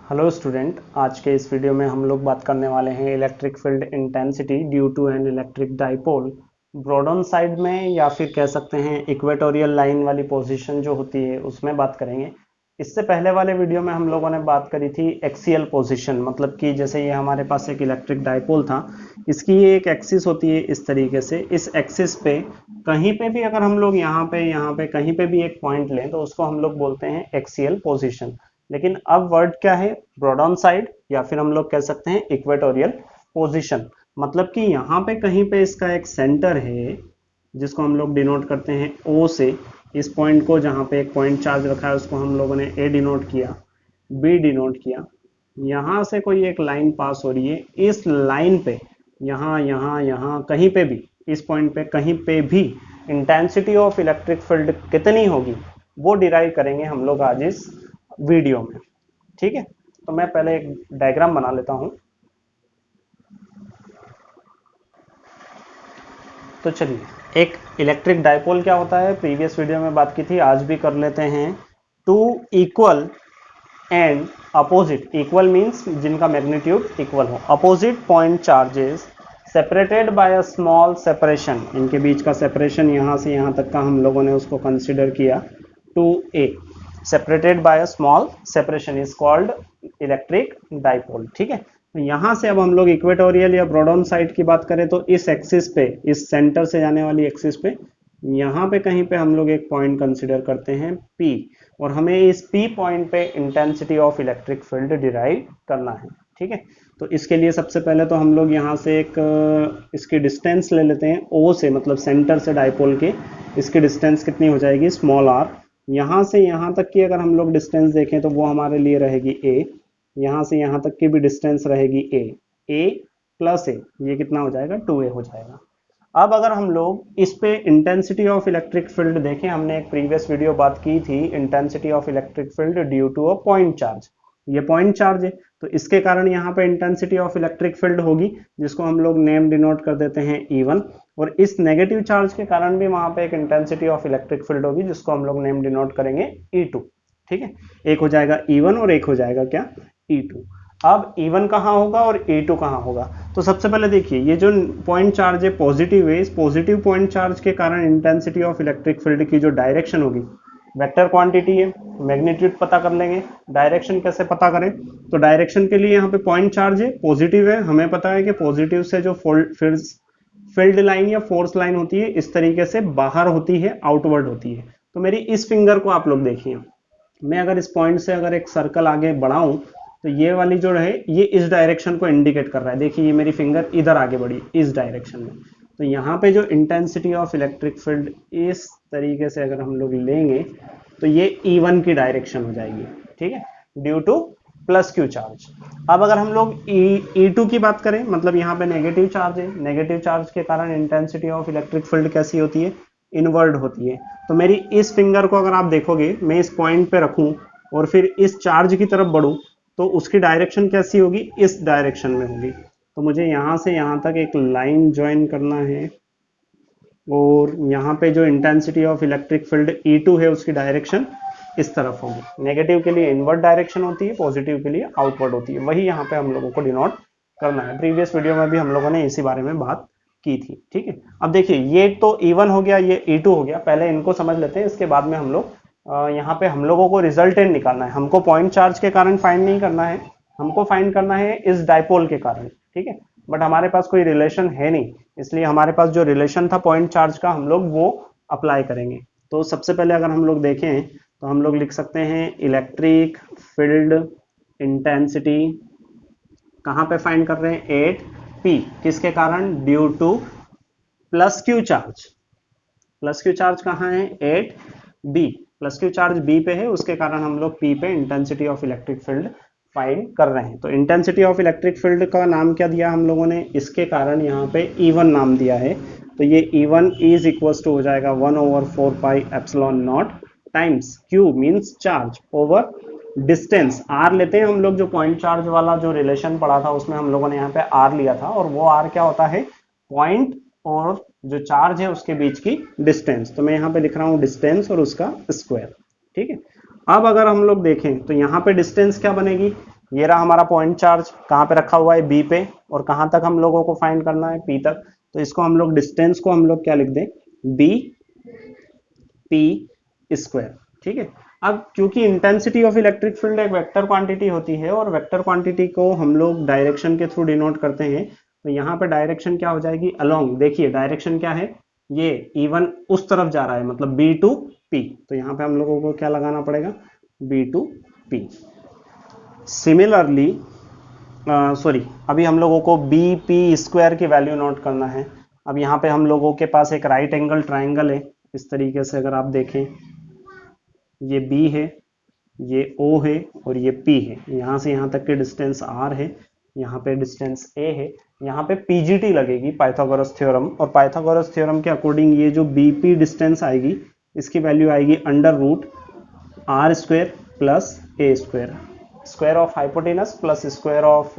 Hello student, आज के इस वीडियो में हम लोग बात करने वाले हैं electric field intensity due to an electric dipole broadside में, या फिर कह सकते हैं इक्वेटोरियल लाइन वाली पोजीशन जो होती है उसमें बात करेंगे। इससे पहले वाले वीडियो में हम लोगों ने बात करी थी एक्सियल पोजीशन, मतलब कि जैसे ये हमारे पास एक इलेक्ट्रिक डाइपोल था, इसकी ये एक एक्सिस होती है इस तरीके से। इस एक्सिस पे कहीं पे भी अगर हम लोग यहाँ पे कहीं पे भी एक पॉइंट लें तो उसको हम लोग बोलते हैं एक्सियल पोजीशन। लेकिन अब वर्ड क्या है, ब्रॉड ऑन साइड, या फिर हम लोग कह सकते हैं इक्वेटोरियल पोजीशन। मतलब कि यहाँ पे कहीं पे इसका एक सेंटर है जिसको हम लोग डिनोट करते हैं ओ से। इस पॉइंट को, जहाँ पे एक पॉइंट चार्ज रखा है, उसको हम लोगों ने ए डिनोट किया, बी डिनोट किया। यहाँ से कोई एक लाइन पास हो रही है, इस लाइन पे यहाँ यहाँ यहाँ कहीं पे भी, इस पॉइंट पे कहीं पे भी इंटेंसिटी ऑफ इलेक्ट्रिक फील्ड कितनी होगी वो डिराइव करेंगे हम लोग आज इस वीडियो में। ठीक है, तो मैं पहले एक डायग्राम बना लेता हूं। तो चलिए, एक इलेक्ट्रिक डाइपोल क्या होता है प्रीवियस वीडियो में बात की थी, आज भी कर लेते हैं। Two equal and opposite, equal means जिनका मैग्नीट्यूड इक्वल हो, opposite point charges separated by a small separation, इनके बीच का सेपरेशन यहां से यहां तक का हम लोगों ने उसको कंसीडर किया two a, separated by a small separation is called electric dipole. ठीक है, तो यहां से अब हम लोग इक्वेटोरियल या ब्रॉड ऑन साइड की बात करें तो इस एक्सिस पे, इस सेंटर से जाने वाली एक्सिस पे, यहाँ पे कहीं पे हम लोग एक पॉइंट कंसीडर करते हैं P, और हमें इस P पॉइंट पे intensity of electric field derive करना है। ठीक है, तो इसके लिए सबसे पहले तो हम लोग यहाँ से एक इसकी डिस्टेंस ले लेते हैं O से, मतलब सेंटर से डाइपोल के इसकी डिस्टेंस कितनी हो जाएगी, स्मॉल r। यहाँ से यहाँ तक की अगर हम लोग डिस्टेंस देखें तो वो हमारे लिए रहेगी A, यहाँ से यहाँ तक की भी डिस्टेंस रहेगी A प्लस A, ये कितना हो जाएगा, 2A हो जाएगा। अब अगर हम लोग इस पे इंटेंसिटी ऑफ इलेक्ट्रिक फील्ड देखें, हमने एक प्रीवियस वीडियो बात की थी intensity of electric field due to a point charge. ये पॉइंट चार्ज है, तो इसके कारण यहाँ पे इंटेंसिटी ऑफ इलेक्ट्रिक फील्ड होगी, जिसको हम लोग नेम डिनोट कर देते हैं E1। और इस नेगेटिव चार्ज के कारण भी वहां पे एक इंटेंसिटी ऑफ इलेक्ट्रिक फील्ड होगी, जिसको हम लोग नेम डिनोट करेंगे E2। ठीक है, एक हो जाएगा E1 और एक हो जाएगा क्या, E2। अब E1 कहाँ होगा और E2 कहाँ होगा, तो सबसे पहले देखिए, ये जो पॉइंट चार्ज है पॉजिटिव है, इस पॉजिटिव पॉइंट चार्ज के कारण इंटेंसिटी ऑफ इलेक्ट्रिक फील्ड की जो डायरेक्शन होगी, वेक्टर क्वांटिटी है, मैग्नीट्यूड पता कर लेंगे। डायरेक्शन कैसे पता करें, तो डायरेक्शन के लिए यहाँ पे पॉइंट चार्ज है, पॉजिटिव है, हमें पता है कि पॉजिटिव से जो फील्ड लाइन या फोर्स लाइन होती है इस तरीके से बाहर होती है, आउटवर्ड होती है। तो मेरी इस फिंगर को आप लोग देखिए, मैं अगर इस पॉइंट से अगर एक सर्कल आगे बढ़ाऊं तो ये वाली जो है ये इस डायरेक्शन को इंडिकेट कर रहा है। देखिए ये मेरी फिंगर इधर आगे बढ़ी इस डायरेक्शन में, तो यहाँ पे जो इंटेंसिटी ऑफ इलेक्ट्रिक फील्ड इस तरीके से अगर हम लोग लेंगे तो ये E1 की डायरेक्शन हो जाएगी। ठीक है, due two plus Q charge. अब अगर हम लोग E2 की बात करें, मतलब यहाँ पे नेगेटिव चार्ज है, नेगेटिव चार्ज के कारण इंटेंसिटी ऑफ इलेक्ट्रिक फील्ड कैसी होती है, इनवर्ड होती है। तो मेरी इस फिंगर को अगर आप देखोगे, मैं इस पॉइंट पे रखूं और फिर इस चार्ज की तरफ बढ़ूं तो उसकी डायरेक्शन कैसी होगी, इस डायरेक्शन में होगी। तो मुझे यहां से यहां तक एक लाइन ज्वाइन करना है, और यहाँ पे जो intensity of electric field E2 है उसकी डायरेक्शन इस तरफ होगी। नेगेटिव के लिए इनवर्ड डायरेक्शन होती है, पॉजिटिव के लिए आउटवर्ड होती है, वही यहाँ पे हम लोगों को डिनोट करना है। प्रीवियस वीडियो में भी हम लोगों ने इसी बारे में बात की थी। ठीक है, अब देखिए ये तो E1 हो गया, ये E2 हो गया, पहले इनको समझ लेते हैं, इसके बाद में हम लोग यहाँ पे हम लोगों को रिजल्टेंट निकालना है। हमको पॉइंट चार्ज के कारण फाइंड नहीं करना है, हमको फाइंड करना है इस डाइपोल के कारण। ठीक है, बट हमारे पास कोई रिलेशन है नहीं, इसलिए हमारे पास जो रिलेशन था पॉइंट चार्ज का हम लोग वो अप्लाई करेंगे। तो सबसे पहले अगर हम लोग देखें तो हम लोग लिख सकते हैं इलेक्ट्रिक फील्ड इंटेंसिटी कहाँ पे फाइंड कर रहे हैं, 8P, किसके कारण, due two plus Q charge. Plus Q charge कहाँ है, 8B, plus Q charge B पे है, उसके कारण हम लोग P पे intensity of electric field find कर रहे हैं। तो इंटेंसिटी ऑफ इलेक्ट्रिक फील्ड का नाम क्या दिया हम लोगों ने, इसके कारण यहाँ पे E1 नाम दिया है। तो ये E1 इज इक्वल टू हो जाएगा 1/4 pi epsilon naught times Q means charge over distance. R लेते हैं हम लोग, जो पॉइंट चार्ज वाला जो रिलेशन पढ़ा था उसमें हम लोगों ने यहाँ पे R लिया था, और वो R क्या होता है, पॉइंट और जो चार्ज है उसके बीच की डिस्टेंस। तो मैं यहाँ पे लिख रहा हूँ डिस्टेंस और उसका स्क्वायर। ठीक है, अब अगर हम लोग देखें तो यहाँ पे डिस्टेंस क्या बनेगी, ये रहा हमारा पॉइंट चार्ज, कहाँ पे रखा हुआ है, बी पे, और कहाँ तक हम लोगों को फाइंड करना है, पी तक। तो इसको हम लोग डिस्टेंस को हम लोग क्या लिख दें, बी पी स्क्वायर, ठीक है। अब क्योंकि इंटेंसिटी ऑफ इलेक्ट्रिक फील्ड एक वेक्टर क्वांटिटी होती है और वेक्टर क्वांटिटी को हम लोग डायरेक्शन के थ्रू डिनोट करते हैं, तो यहाँ पे डायरेक्शन क्या हो जाएगी, अलोंग। देखिए डायरेक्शन क्या है, ये इवन उस तरफ जा रहा है, मतलब बी टू पी, तो यहाँ पे हम लोगों को क्या लगाना पड़ेगा, B to P. Similarly sorry, अभी हम लोगों को बी पी स्क्वायर की वैल्यू नोट करना है। अब यहाँ पे हम लोगों के पास एक राइट एंगल ट्राइंगल है, इस तरीके से अगर आप देखें, ये बी है, ये ओ है और ये पी है। यहाँ से यहाँ तक की डिस्टेंस आर है, यहाँ पे डिस्टेंस ए है, यहाँ पे पीजीटी लगेगी, पाइथागोरस थ्योरम। और पाइथागोरस थ्योरम के अकॉर्डिंग ये जो बीपी डिस्टेंस आएगी, इसकी वैल्यू आएगी under root R square plus A square, square of hypotenuse plus square of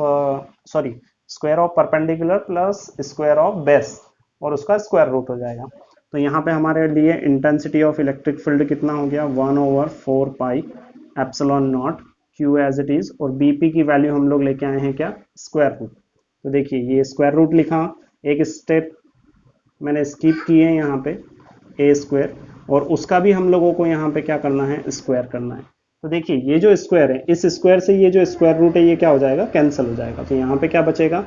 sorry square of perpendicular plus square of base, और उसका स्क्वायर रूट हो जाएगा। तो यहाँ पे हमारे लिए इंटेंसिटी ऑफ इलेक्ट्रिक फील्ड कितना हो गया, 1/4 pi epsilon naught Q as it is, और बीपी की वैल्यू हम लोग लेके आए हैं क्या, स्क्वायर रूट। तो देखिए ये स्क्वायर रूट लिखा, एक स्टेप मैंने स्किप किए हैं यहाँ पे, ए स्क्वायर, और उसका भी हम लोगों को यहाँ पे क्या करना है, स्क्वायर करना है। तो देखिए ये जो स्क्वायर है, इस स्क्वायर से ये जो स्क्वायर रूट है ये क्या हो जाएगा, कैंसिल हो जाएगा। तो यहाँ पे क्या बचेगा,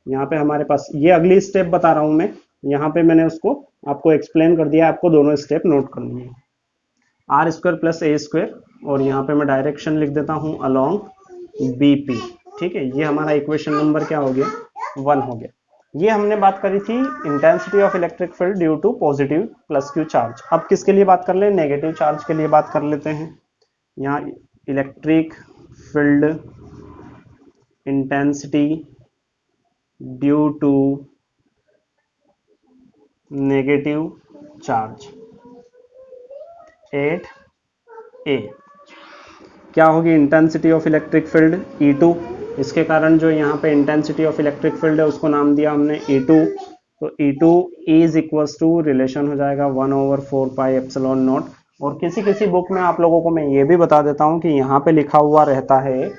यहाँ पे हमारे पास, ये अगली स्टेप बता रहा हूँ मैं, यहाँ पे मैंने उसको आपको एक्सप्लेन कर दिया, आपको दोनों स्टेप नोट करनी है। R square plus A square, और यहाँ पे मैं डायरेक्शन लिख देता हूँ अलोंग बी पी, ठीक है। ये हमारा इक्वेशन नंबर क्या हो गया, 1 हो गया। ये हमने बात करी थी intensity of electric field due to positive plus Q charge. अब किसके लिए बात कर ले, नेगेटिव चार्ज के लिए बात कर लेते हैं। यहाँ electric field intensity due to negative charge at A, क्या होगी intensity of electric field, E2। इसके कारण जो यहाँ पे इंटेंसिटी ऑफ इलेक्ट्रिक फील्ड है उसको नाम दिया हमने E2। तो E2 is equals to, relation हो जाएगा 1/4 पाई एप्सिलॉन नॉट। और किसी किसी बुक में आप लोगों को मैं ये भी बता देता हूँ कि यहाँ पे लिखा हुआ रहता है,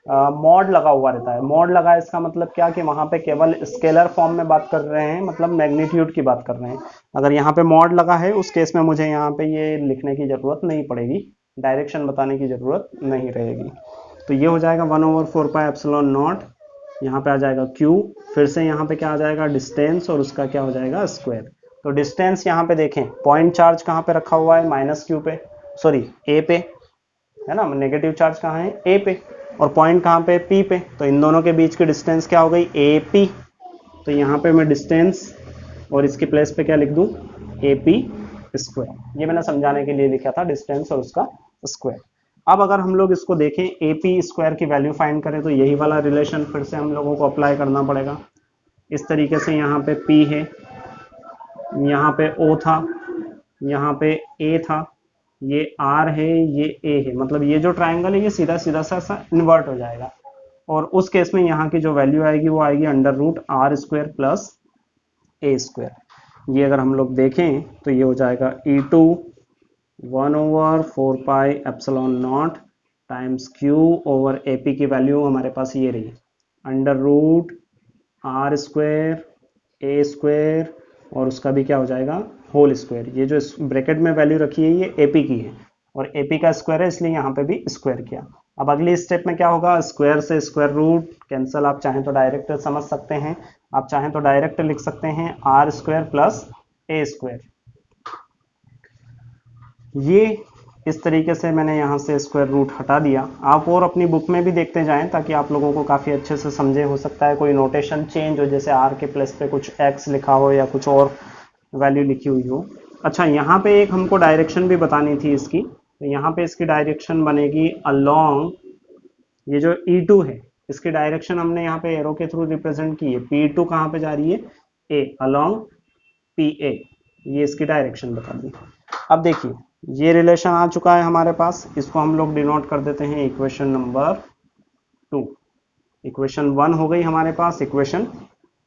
मॉड लगा हुआ रहता है। मॉड लगा है इसका मतलब क्या, कि वहाँ पे केवल स्केलर फॉर्म में बात कर रहे हैं, मतलब मैग्नीट्यूड की बात कर रहे हैं। अगर यहाँ पे मॉड लगा है उस केस में मुझे यहाँ पे ये लिखने की जरूरत नहीं पड़ेगी, डायरेक्शन बताने की जरूरत नहीं रहेगी। तो ये हो जाएगा 1/4 पाई एप्सिलॉन नॉट, यहाँ पे आ जाएगा Q, फिर से यहाँ पे क्या आ जाएगा, डिस्टेंस, और उसका क्या हो जाएगा, स्क्वायर। तो डिस्टेंस यहाँ पे देखें, पॉइंट चार्ज कहाँ पे रखा हुआ है, -Q पे, सॉरी A पे, है ना। नेगेटिव चार्ज कहाँ है, A पे, और पॉइंट कहाँ पे, P पे। तो इन दोनों के बीच की डिस्टेंस क्या हो गई, AP। तो यहाँ पे मैं डिस्टेंस और इसकी प्लेस पे क्या लिख दूँ, AP स्क्वायर। ये मैंने समझाने के लिए लिखा था, डिस्टेंस और उसका स्क्वायर। अब अगर हम लोग इसको देखें, AP स्क्वायर की वैल्यू फाइंड करें, तो यही वाला रिलेशन फिर से हम लोगों को अप्लाई करना पड़ेगा। इस तरीके से यहाँ पे P है, यहाँ पे O था, यहाँ पे A था, ये R है, ये A है, मतलब ये जो ट्राइंगल है ये सीधा सीधा सा इन्वर्ट हो जाएगा। और उस केस में यहाँ की जो वैल्यू आएगी वो आएगी under root R square plus A square. ये अगर हम लोग देखें तो ये हो जाएगा E2 1/4 pi epsilon naught times Q over AP की वैल्यू हमारे पास ये रही, under root R square A square, और उसका भी क्या हो जाएगा, होल स्क्वायर। ये जो ब्रैकेट में वैल्यू रखी है ये AP की है, और AP का स्क्वायर है इसलिए यहाँ पे भी स्क्वायर किया। अब अगली स्टेप में क्या होगा, स्क्वायर से स्क्वायर रूट कैंसिल, आप चाहें तो डायरेक्ट समझ सकते हैं, आप चाहें तो डायरेक्ट लिख सकते हैं R square plus A square. ये इस तरीके से मैंने यहाँ से स्क्वायर रूट हटा दिया। आप और अपनी बुक में भी देखते जाएं ताकि आप लोगों को काफ़ी अच्छे से समझे। हो सकता है कोई नोटेशन चेंज हो, जैसे R के प्लेस पे कुछ X लिखा हो या कुछ और वैल्यू लिखी हुई हो। अच्छा, यहाँ पे एक हमको डायरेक्शन भी बतानी थी इसकी, तो यहाँ पे इसकी डायरेक्शन बनेगी अलोंग, ये जो E2 है इसकी डायरेक्शन हमने यहाँ पे एरो के थ्रू रिप्रेजेंट की है। P2 कहाँ पे जा रही है, A अलोंग PA, ये इसकी डायरेक्शन बता दी। अब देखिए ये रिलेशन आ चुका है हमारे पास, इसको हम लोग डिनोट कर देते हैं इक्वेशन नंबर 2। इक्वेशन 1 हो गई हमारे पास, इक्वेशन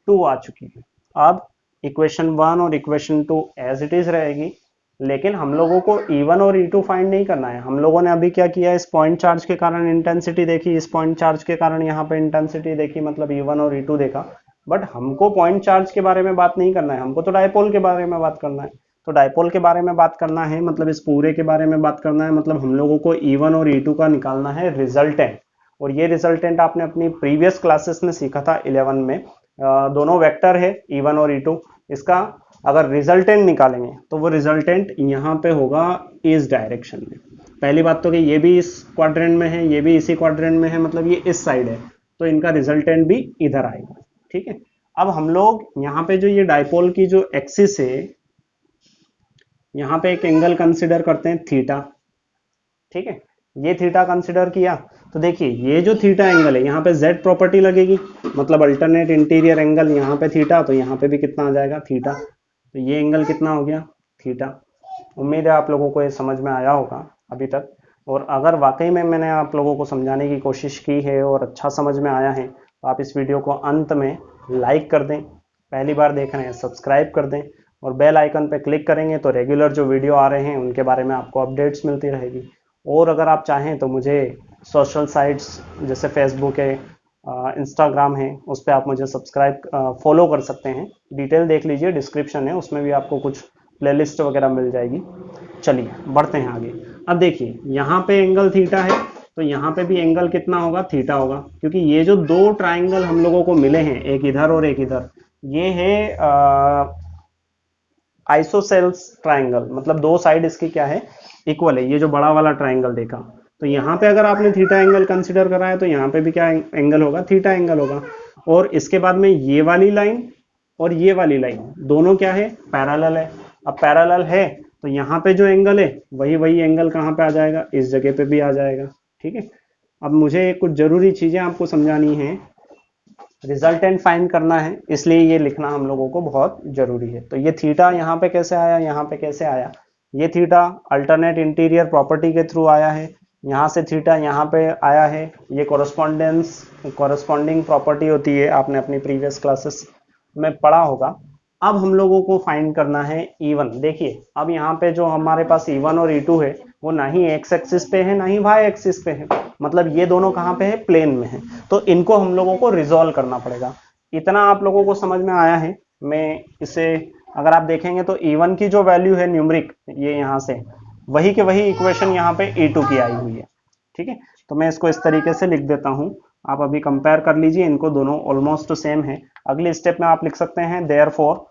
2 आ चुकी है। अब इक्वेशन 1 और इक्वेशन 2 एज इट इज रहेगी। लेकिन हम लोगों को E1 और E2 फाइंड नहीं करना है। हम लोगों ने अभी क्या किया, इस पॉइंट चार्ज के कारण इंटेंसिटी देखी, इस पॉइंट चार्ज के कारण यहाँ पे इंटेंसिटी देखी, मतलब E1 और E2 देखा। बट हमको पॉइंट चार्ज के बारे में बात नहीं करना है, हमको तो डायपोल के बारे में बात करना है। तो डायपोल के बारे में बात करना है, मतलब इस पूरे के बारे में बात करना है, मतलब हम लोगों को E1 और E2 का निकालना है रिजल्टेंट। और ये रिजल्टेंट आपने अपनी प्रीवियस क्लासेस में सीखा था 11 में। दोनों वेक्टर है E1 और E2। इसका अगर रिजल्टेंट निकालेंगे तो वो रिजल्टेंट यहाँ पे होगा इस डायरेक्शन में। पहली बात तो कि ये भी इस क्वाड्रेंट में है, ये भी इसी क्वाड्रेंट में है, मतलब ये इस साइड है, तो इनका रिजल्टेंट भी इधर आएगा। ठीक है, अब हम लोग यहाँ पे जो ये डायपोल की जो एक्सिस है, यहाँ पे एक एंगल कंसिडर करते हैं थीटा। ठीक है, ये थीटा कंसिडर किया तो देखिए ये जो थीटा एंगल है, यहाँ पे z प्रॉपर्टी लगेगी, मतलब अल्टरनेट इंटीरियर एंगल, यहाँ पे थीटा, तो यहाँ पे भी कितना आ जाएगा, थीटा। तो ये एंगल कितना हो गया, थीटा। उम्मीद है आप लोगों को ये समझ में आया होगा अभी तक। और अगर वाकई में मैंने आप लोगों को समझाने की कोशिश की है और अच्छा समझ में आया है, तो आप इस वीडियो को अंत में लाइक कर दें, पहली बार देख रहे हैं सब्सक्राइब कर दें, और बेल आइकन पे क्लिक करेंगे तो रेगुलर जो वीडियो आ रहे हैं उनके बारे में आपको अपडेट्स मिलती रहेगी। और अगर आप चाहें तो मुझे सोशल साइट्स जैसे फेसबुक है, इंस्टाग्राम है, उस पर आप मुझे सब्सक्राइब फॉलो कर सकते हैं। डिटेल देख लीजिए, डिस्क्रिप्शन है, उसमें भी आपको कुछ प्लेलिस्ट वगैरह मिल जाएगी। चलिए बढ़ते हैं आगे। अब देखिए यहाँ पे एंगल थीटा है, तो यहाँ पे भी एंगल कितना होगा, थीटा होगा, क्योंकि ये जो दो ट्राइंगल हम लोगों को मिले हैं, एक इधर और एक इधर, ये है आइसोसेल्स ट्राइंगल, मतलब दो साइड इसकी क्या है, इक्वल है। ये जो बड़ा वाला ट्राइंगल देखा, तो यहाँ पे अगर आपने थीटा एंगल कंसिडर करा है तो यहाँ पे भी क्या एंगल होगा, थीटा एंगल होगा। और इसके बाद में ये वाली लाइन और ये वाली लाइन दोनों क्या है, पैरेलल है। अब पैरेलल है तो यहाँ पे जो एंगल है वही एंगल कहाँ पे आ जाएगा, इस जगह पे भी आ जाएगा। ठीक है, अब मुझे कुछ जरूरी चीजें आपको समझानी है, रिजल्टेंट फाइंड करना है, इसलिए ये लिखना हम लोगों को बहुत जरूरी है। तो ये थीटा यहाँ पे कैसे आया, यहाँ पे कैसे आया, ये थीटा अल्टरनेट इंटीरियर प्रॉपर्टी के थ्रू आया है, यहाँ से थीटा यहाँ पे आया है, ये कॉरस्पॉन्डिंग प्रॉपर्टी होती है, आपने अपनी प्रीवियस क्लासेस में पढ़ा होगा। अब हम लोगों को फाइंड करना है E1। देखिए अब यहाँ पे जो हमारे पास E1 और E2 है वो ना ही x एक्सिस पे है ना ही y एक्सिस पे है, मतलब ये दोनों कहाँ पे है, प्लेन में है। तो इनको हम लोगों को रिजॉल्व करना पड़ेगा। इतना आप लोगों को समझ में आया है। मैं इसे अगर आप देखेंगे तो E1 की जो वैल्यू है न्यूमरिक, ये यहाँ से वही के वही इक्वेशन यहाँ पे E2 की आई हुई है। ठीक है, तो मैं इसको इस तरीके से लिख देता हूँ, आप अभी कंपेयर कर लीजिए, इनको दोनों ऑलमोस्ट सेम है। अगले स्टेप में आप लिख सकते हैं देयरफॉर,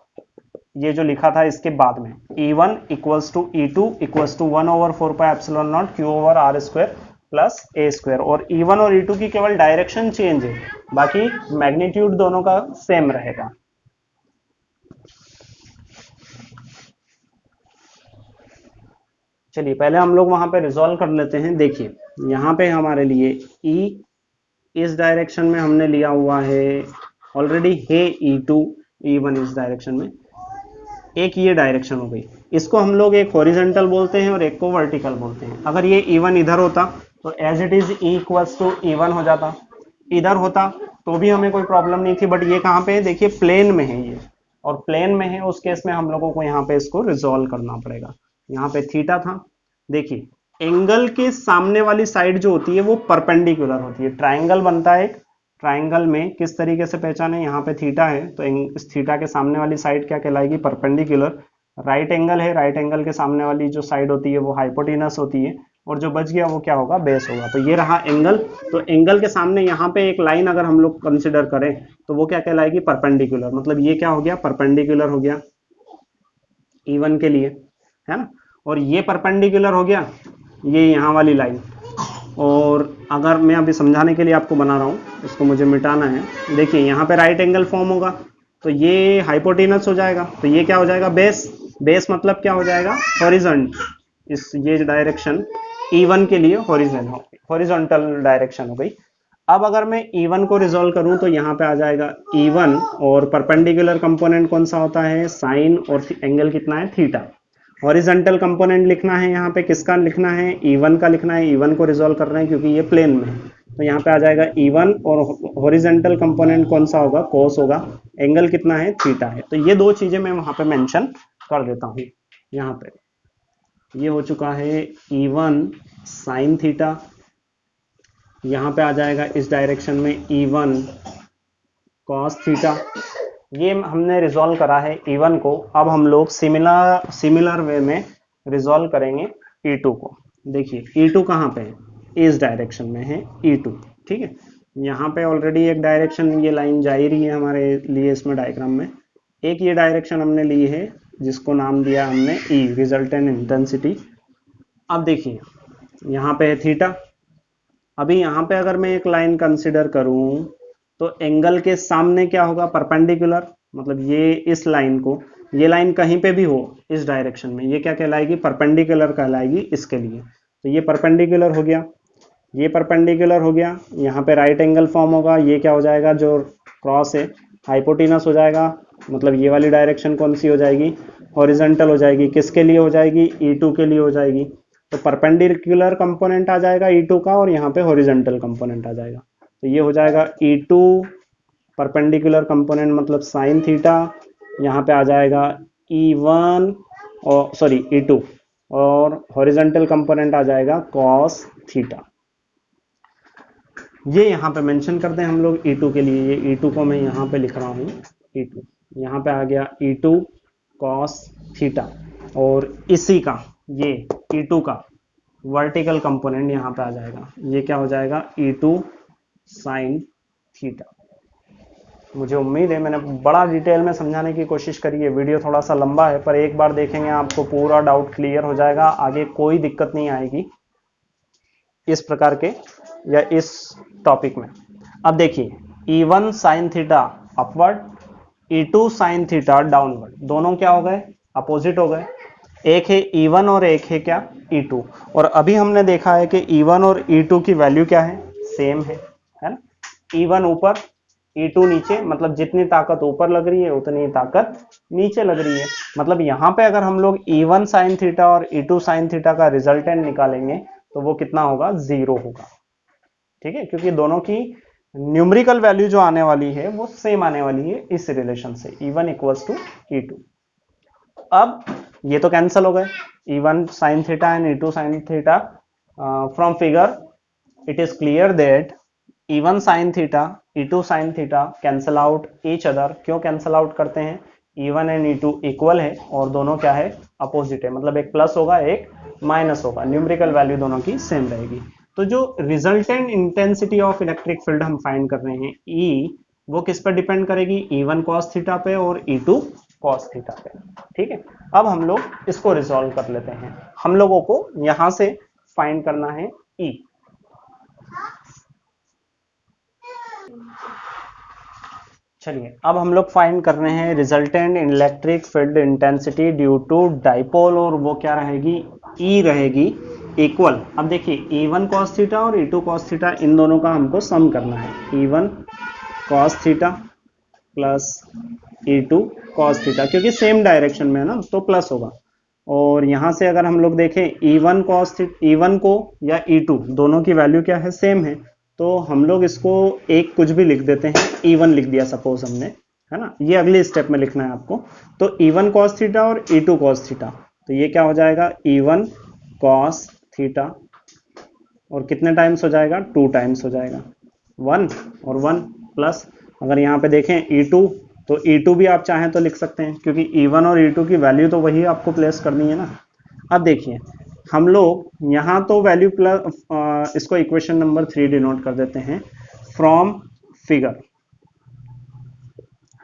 ये जो लिखा था इसके बाद में, E1 equals to E2 equals to 1/4πε0 Q/r² plus a²। और E1 और E2 की केवल डायरेक्शन चेंज है, बाकी मैग्नीट्यूड दोनों का सेम रहेगा। चलिए पहले हम लोग वहां पे रिजॉल्व कर लेते हैं। देखिए यहाँ पे हमारे लिए E इस डायरेक्शन में हमने लिया हुआ है ऑलरेडी है, E2 E1 इस डायरेक्शन में, एक ये डायरेक्शन हो गई। इसको हम लोग एक हॉरिजॉन्टल बोलते हैं और एक को वर्टिकल बोलते हैं। अगर ये E1 इधर होता तो as it is E equals to E1 हो जाता, इधर होता तो भी हमें कोई प्रॉब्लम नहीं थी। बट ये कहाँ पे है, देखिए प्लेन में है ये, और प्लेन में है उस केस में हम लोगों को यहाँ पे इसको रिजॉल्व करना पड़ेगा। यहाँ पे थीटा था, देखिए एंगल के सामने वाली साइड जो होती है वो परपेंडिकुलर होती है। ट्राइंगल बनता है, एक ट्राइंगल में किस तरीके से पहचाने, यहाँ पे थीटा है तो इस थीटा के सामने वाली साइड क्या कहलाएगी, परपेंडिकुलर। राइट एंगल है, राइट एंगल के सामने वाली जो साइड होती है वो हाइपोटेनस होती है, और जो बच गया वो क्या होगा, बेस होगा। तो ये रहा एंगल। तो एंगल के सामने यहाँ पे एक लाइन अगर हम लोग कंसिडर करें तो वो क्या कहलाएगी, परपेंडिकुलर। मतलब ये क्या हो गया, परपेंडिकुलर हो गया E1 के लिए, है ना। और ये परपेंडिकुलर हो गया ये यहाँ वाली लाइन। और अगर मैं अभी समझाने के लिए आपको बना रहा हूँ, इसको मुझे मिटाना है। देखिए यहाँ पे राइट एंगल फॉर्म होगा तो हाइपोटेनस हो जाएगा, तो ये क्या हो जाएगा, बेस। बेस मतलब क्या हो जाएगा, हॉरिजॉन्टल। इस ये डायरेक्शन E1 के लिए हॉरिजॉन्टल डायरेक्शन हो गई। अब अगर मैं E1 को रिजॉल्व करूं तो यहाँ पे आ जाएगा E1, और परपेंडिकुलर कंपोनेंट कौन सा होता है, साइन, और एंगल कितना है, थीटा। हॉरिजॉन्टल कंपोनेंट लिखना है, यहाँ पे किसका लिखना है, E1 का लिखना है। E1 को रिजॉल्व कर रहे हैं क्योंकि ये प्लेन में है, तो यहाँ पे आ जाएगा E1, और हॉरिजॉन्टल कंपोनेंट कौन सा होगा, कोस होगा। एंगल कितना है, थीटा है। तो ये दो चीजें मैं वहां पे मेंशन कर देता हूँ यहाँ पे। ये हो चुका है E1 साइन थीटा, यहाँ पे आ जाएगा इस डायरेक्शन में E1 कॉस थीटा। ये हमने रिजॉल्व करा है E1 को। अब हम लोग सिमिलर वे में रिजॉल्व करेंगे E2 को। देखिए E2 कहाँ पे है, इस डायरेक्शन में है E2, ठीक है। यहाँ पे ऑलरेडी एक डायरेक्शन ये लाइन जा ही रही है हमारे लिए इसमें डायग्राम में। एक ये डायरेक्शन हमने ली है जिसको नाम दिया हमने E, रिजल्टेंट इंटेंसिटी। अब देखिए यहाँ पे है थीटा। अभी यहाँ पे अगर मैं एक लाइन कंसिडर करूं तो एंगल के सामने क्या होगा, परपेंडिकुलर। मतलब ये इस लाइन को, ये लाइन कहीं पे भी हो इस डायरेक्शन में, ये क्या कहलाएगी, परपेंडिकुलर कहलाएगी इसके लिए। तो ये परपेंडिकुलर हो गया, ये परपेंडिकुलर हो गया, यहाँ पे राइट एंगल फॉर्म होगा। ये क्या हो जाएगा, जो क्रॉस है हाइपोटेनस हो जाएगा। मतलब ये वाली डायरेक्शन कौन सी हो जाएगी, हॉरिजॉन्टल हो जाएगी। किसके लिए हो जाएगी, E2 के लिए हो जाएगी। तो परपेंडिकुलर कंपोनेंट आ जाएगा E2 का और यहाँ पे हॉरिजॉन्टल कंपोनेंट आ जाएगा। तो ये हो जाएगा E2 परपेंडिकुलर कंपोनेंट मतलब साइन थीटा, यहाँ पे आ जाएगा E1 और सॉरी E2, और हॉरिजॉन्टल कंपोनेंट आ जाएगा कॉस थीटा। ये यहाँ पे मेंशन करते हैं हम लोग E2 के लिए। ये E2 को मैं यहाँ पे लिख रहा हूँ E2, यहाँ पे आ गया E2 कॉस थीटा, और इसी का ये E2 का वर्टिकल कंपोनेंट यहाँ पे आ जाएगा। ये क्या हो जाएगा, E2 साइन थीटा। मुझे उम्मीद है मैंने बड़ा डिटेल में समझाने की कोशिश करी है। वीडियो थोड़ा सा लंबा है पर एक बार देखेंगे आपको पूरा डाउट क्लियर हो जाएगा। आगे कोई दिक्कत नहीं आएगी इस प्रकार के या इस टॉपिक में। अब देखिए E1 sine theta upward, E2 sine theta downward, दोनों क्या हो गए, अपोजिट हो गए। एक है E1 और एक है क्या, E2। और अभी हमने देखा है कि E1 और E2 की वैल्यू क्या है, सेम है ना। E1 ऊपर E2 नीचे, मतलब जितनी ताकत ऊपर लग रही है उतनी ताकत नीचे लग रही है। मतलब यहाँ पे अगर हम लोग E1 साइन थीटा और E2 साइन थीटा का रिजल्टेंट निकालेंगे तो वो कितना होगा, 0 होगा, ठीक है। क्योंकि दोनों की न्यूमेरिकल वैल्यू जो आने वाली है वो सेम आने वाली है इस रिलेशन से, E1 इक्वल्स टू E2। अब ये तो कैंसिल हो गए, E1 sine theta and E2 sine theta. From figure it is clear that E1 sine theta, E2 sine theta cancel out each other. क्यों कैंसल आउट करते हैं, E1 and E2 equal है और दोनों क्या है, अपोजिट है। मतलब एक प्लस होगा एक माइनस होगा, न्यूमेरिकल वैल्यू दोनों की सेम रहेगी। तो जो resultant intensity of electric field हम फाइंड कर रहे हैं E, वो किस पर डिपेंड करेगी, E1 कॉस थीटा पे और E2 कॉस थीटा पे, ठीक है। अब हम लोग इसको रिजॉल्व कर लेते हैं। हम लोगों को यहां से फाइंड करना है E। चलिए अब हम लोग फाइंड कर रहे हैं resultant electric field intensity due to dipole, और वो क्या रहेगी, E रहेगी इक्वल। अब देखिए E1 cos थीटा और E2 cos थीटा, इन दोनों का हमको सम करना है। E1 cos theta plus E2 cos theta, क्योंकि सेम डायरेक्शन में है ना तो प्लस होगा। और यहां से अगर हम लोग देखें E1 cos थीटा, E1 को या E2 दोनों की वैल्यू क्या है, सेम है। तो हम लोग इसको एक कुछ भी लिख देते हैं, E1 लिख दिया सपोज हमने, है ना। ये अगले स्टेप में लिखना है आपको। तो E1 cos थीटा और E2 cos थीटा, तो ये क्या हो जाएगा, E1 cos थीटा, और कितने टाइम्स हो जाएगा, 2 टाइम्स हो जाएगा, 1 और 1 प्लस। अगर यहाँ पे देखें E2, तो E2 भी आप चाहें तो लिख सकते हैं, क्योंकि E1 और E2 की वैल्यू तो वही आपको प्लेस करनी है ना। अब देखिए हम लोग यहाँ तो वैल्यू प्लस, इसको इक्वेशन नंबर 3 डिनोट कर देते हैं। फ्रॉम फिगर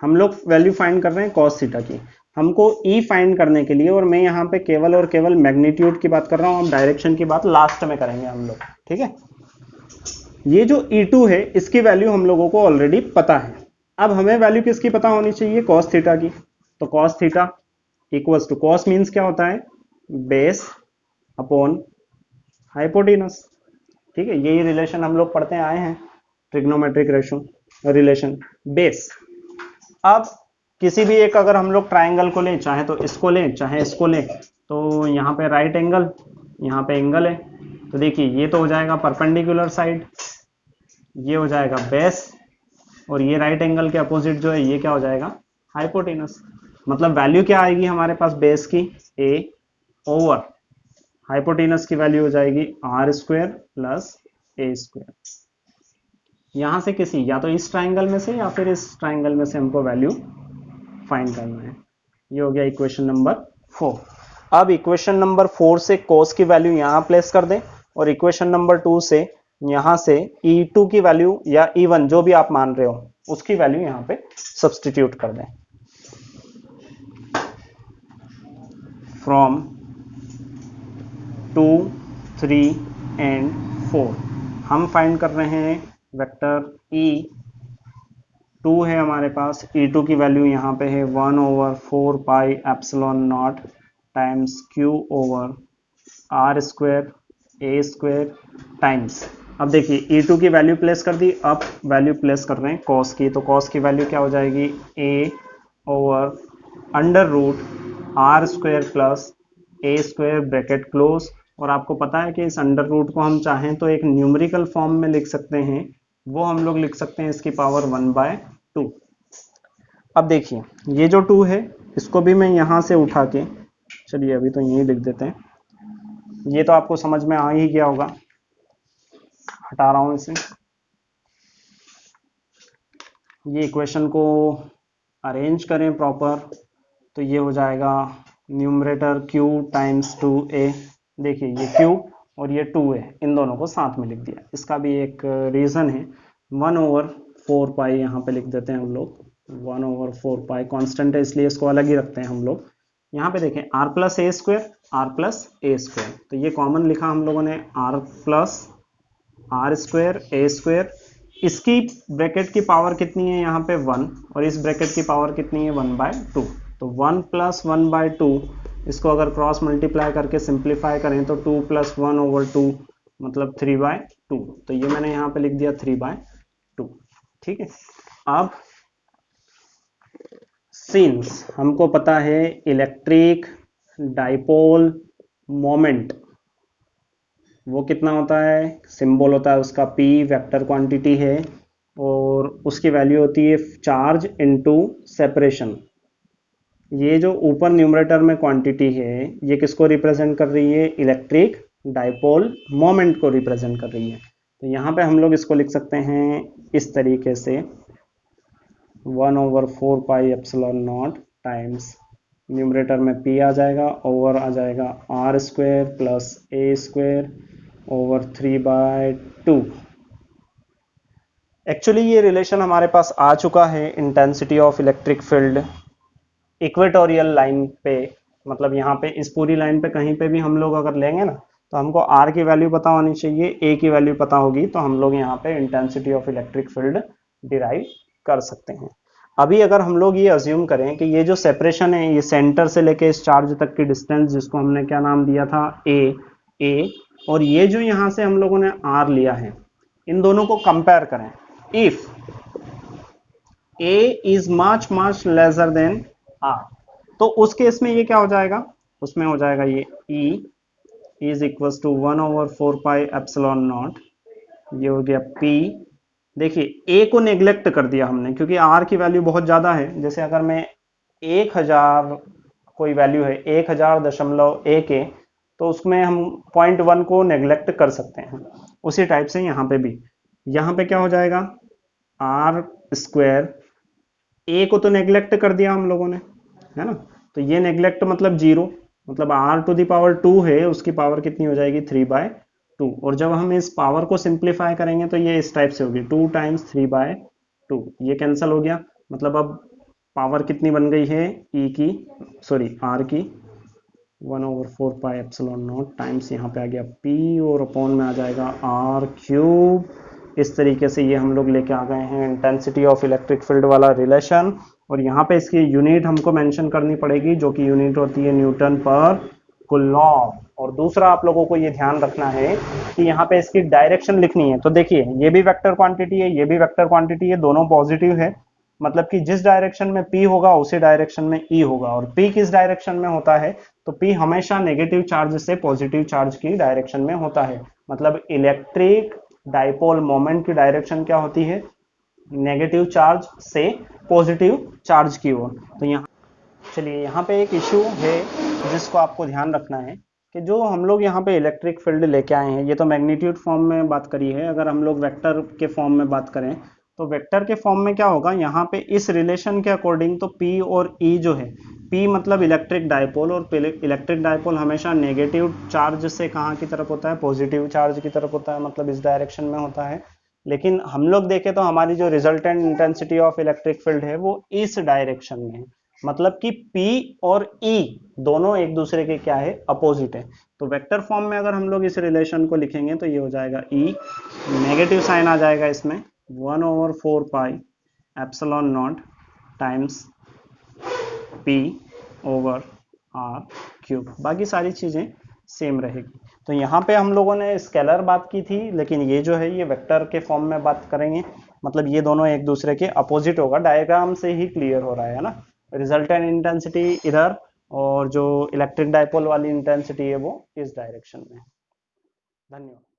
हम लोग वैल्यू फाइंड कर रहे हैं cos थीटा की। हमको E फाइंड करने के लिए, और मैं यहाँ पे केवल और केवल मैग्नीट्यूड की बात कर रहा हूँ, हम डायरेक्शन की बात लास्ट में करेंगे हम लोग, ठीक है। ये जो E2 है इसकी वैल्यू हम लोगों को ऑलरेडी पता है। अब हमें वैल्यू किसकी पता होनी चाहिए, cos थीटा की। तो cos theta equals to, cos means क्या होता है, बेस अपॉन हाइपोटेनस, ठीक है। यही रिलेशन हम लोग पढ़ते आए हैं, ट्रिग्नोमेट्रिक रेशो रिलेशन, बेस। अब किसी भी एक अगर हम लोग ट्राइंगल को लें, चाहे तो इसको लें चाहे इसको लें, तो यहाँ पे राइट एंगल, यहाँ पे एंगल है। तो देखिए ये तो हो जाएगा परपेंडिकुलर साइड, ये हो जाएगा बेस, और ये राइट एंगल के अपोजिट जो है ये क्या हो जाएगा, हाइपोटेनस। मतलब वैल्यू क्या आएगी हमारे पास बेस की, ए ओवर हाइपोटेनस की वैल्यू हो जाएगी r² प्लस a²। यहां से किसी या तो इस ट्राइंगल में से या फिर इस ट्राइंगल में से हमको वैल्यू फाइंड करना है। ये हो गया इक्वेशन नंबर 4। अब इक्वेशन नंबर 4 से cos की वैल्यू यहां प्लेस कर दें और इक्वेशन नंबर 2 से यहां से E2 की वैल्यू या E1 जो भी आप मान रहे हो उसकी वैल्यू यहां पे सब्स्टिट्यूट कर दें। फ्रॉम 2, 3 एंड 4 हम फाइंड कर रहे हैं वेक्टर E2 है हमारे पास। E2 की वैल्यू यहाँ पे है 1/4 pi epsilon naught times Q over r² a² times. अब देखिए E2 की वैल्यू प्लेस कर दी, अब वैल्यू प्लेस कर रहे हैं cos की, तो cos की वैल्यू क्या हो जाएगी a/√r² plus a² bracket close. और आपको पता है कि इस अंडर रूट को हम चाहें तो एक न्यूमेरिकल फॉर्म में लिख सकते हैं, वो हम लोग लिख सकते हैं इसकी पावर 1/2। अब देखिए ये जो 2 है इसको भी मैं यहां से उठा के, चलिए अभी तो यही लिख देते हैं, ये तो आपको समझ में आ ही गया होगा, हटा रहा हूं इसे। ये इक्वेशन को अरेंज करें प्रॉपर तो ये हो जाएगा न्यूमरेटर q टाइम्स 2a। देखिए ये q और ये 2 है, इन दोनों को साथ में लिख दिया। इसका भी एक रीजन है, 1/4 पाई यहाँ पे लिख देते हैं हम लोग। 1/4 पाई कांस्टेंट है इसलिए इसको अलग ही रखते हैं हम लोग। यहाँ पे देखें r प्लस a², तो ये कॉमन लिखा हम लोगों ने, r प्लस r² a²। इसकी ब्रैकेट की पावर कितनी है यहाँ पे 1 और इस ब्रैकेट की पावर कितनी है 1/2। तो 1 प्लस 1/2 इसको अगर क्रॉस मल्टीप्लाई करके सिंप्लीफाई करें तो 2 प्लस 1/2 मतलब 3/2। तो ये मैंने यहाँ पे लिख दिया 3/2। ठीक है। अब सिंस हमको पता है इलेक्ट्रिक डाइपोल मोमेंट वो कितना होता है, सिंबल होता है उसका P, वेक्टर क्वांटिटी है और उसकी वैल्यू होती है चार्ज इनटू सेपरेशन। ये जो ऊपर न्यूमरेटर में क्वांटिटी है ये किसको रिप्रेजेंट कर रही है, इलेक्ट्रिक डाइपोल मोमेंट को रिप्रेजेंट कर रही है। तो यहाँ पे हम लोग इसको लिख सकते हैं इस तरीके से 1/4 pi epsilon naught times numerator में P आ जाएगा, ओवर आ जाएगा r² plus a² over 3/2। Actually ये रिलेशन हमारे पास आ चुका है intensity of electric field equatorial line पे, मतलब यहाँ पे इस पूरी लाइन पे कहीं पे भी हम लोग अगर लेंगे ना तो हमको r की वैल्यू पता होनी चाहिए, a की वैल्यू पता होगी, तो हम लोग यहाँ पे intensity of electric field derive कर सकते हैं। अभी अगर हम लोग ये अज्यूम करें कि ये जो सेपरेशन है ये सेंटर से लेके इस चार्ज तक की डिस्टेंस जिसको हमने क्या नाम दिया था a, और ये जो यहाँ से हम लोगों ने r लिया है, इन दोनों को कंपेयर करें। If a is much lesser than r, तो उस केस में ये क्या हो जाएगा, उसमें हो जाएगा ये E is equal to 1/4 pi epsilon naught, ये हो गया P। देखिए a को नेग्लेक्ट कर दिया हमने क्योंकि r की वैल्यू बहुत ज्यादा है। जैसे अगर मैं 1000 कोई वैल्यू है 1000.1 तो उसमें हम 0.1 को नेग्लेक्ट कर सकते हैं। उसी टाइप से यहाँ पे भी, यहाँ पे क्या हो जाएगा r², a को तो नेग्लेक्ट कर दिया हम लोगों ने, है ना, तो ये नेग्लेक्ट मतलब 0, मतलब r⁴ है उसकी पावर कितनी हो जाएगी 3/2। और जब हम इस पावर को सिंप्लीफाई करेंगे तो ये इस टाइप से होगी 2 टाइम्स 3/2, ये कैंसिल हो गया। मतलब अब पावर कितनी बन गई है r की 1/4 पाई एप्सिलॉन नॉट टाइम्स यहाँ पे आ गया P और अपॉन में आ जाएगा r³। इस तरीके से ये हम लोग लेके आ गए हैं इंटेंसिटी ऑफ इलेक्ट्रिक फील्ड वाला रिलेशन। और यहाँ पे इसकी यूनिट हमको मेंशन करनी पड़ेगी जो कि यूनिट होती है न्यूटन पर कूलॉम। और दूसरा आप लोगों को ये ध्यान रखना है कि यहाँ पे इसकी डायरेक्शन लिखनी है। तो देखिए ये भी वेक्टर क्वांटिटी है, ये भी वेक्टर क्वांटिटी है, दोनों पॉजिटिव है, मतलब कि जिस डायरेक्शन में P होगा उसी डायरेक्शन में E होगा। और P किस डायरेक्शन में होता है, तो P हमेशा नेगेटिव चार्ज से पॉजिटिव चार्ज की डायरेक्शन में होता है। मतलब इलेक्ट्रिक डाइपोल मोमेंट की डायरेक्शन क्या होती है, नेगेटिव चार्ज से पॉजिटिव चार्ज की ओर। तो यहाँ चलिए यहाँ पे एक इशू है जिसको आपको ध्यान रखना है कि जो हम लोग यहाँ पे इलेक्ट्रिक फील्ड लेके आए हैं, ये तो मैग्नीट्यूड फॉर्म में बात करी है, अगर हम लोग वेक्टर के फॉर्म में बात करें तो वेक्टर के फॉर्म में क्या होगा, यहाँ पे इस रिलेशन के अकॉर्डिंग तो P और E जो है, P मतलब इलेक्ट्रिक डायपोल, और इलेक्ट्रिक डायपोल हमेशा नेगेटिव चार्ज से कहाँ की तरफ होता है, पॉजिटिव चार्ज की तरफ होता है, मतलब इस डायरेक्शन में होता है। लेकिन हम लोग देखें तो हमारी जो resultant intensity of electric field है वो इस डायरेक्शन में है, मतलब कि P और E दोनों एक दूसरे के क्या है, अपोजिट है। तो वेक्टर फॉर्म में अगर हम लोग इस रिलेशन को लिखेंगे तो ये हो जाएगा E, नेगेटिव साइन आ जाएगा इसमें 1/4 pi epsilon naught times P over R cube, बाकी सारी चीजें सेम रहेगी। तो यहाँ पे हम लोगों ने स्केलर बात की थी, लेकिन ये जो है ये वेक्टर के फॉर्म में बात करेंगे, मतलब ये दोनों एक दूसरे के अपोजिट होगा, डायग्राम से ही क्लियर हो रहा है ना। रिजल्टेंट इंटेंसिटी इधर, और जो इलेक्ट्रिक डायपोल वाली इंटेंसिटी है वो इस डायरेक्शन में। धन्यवाद।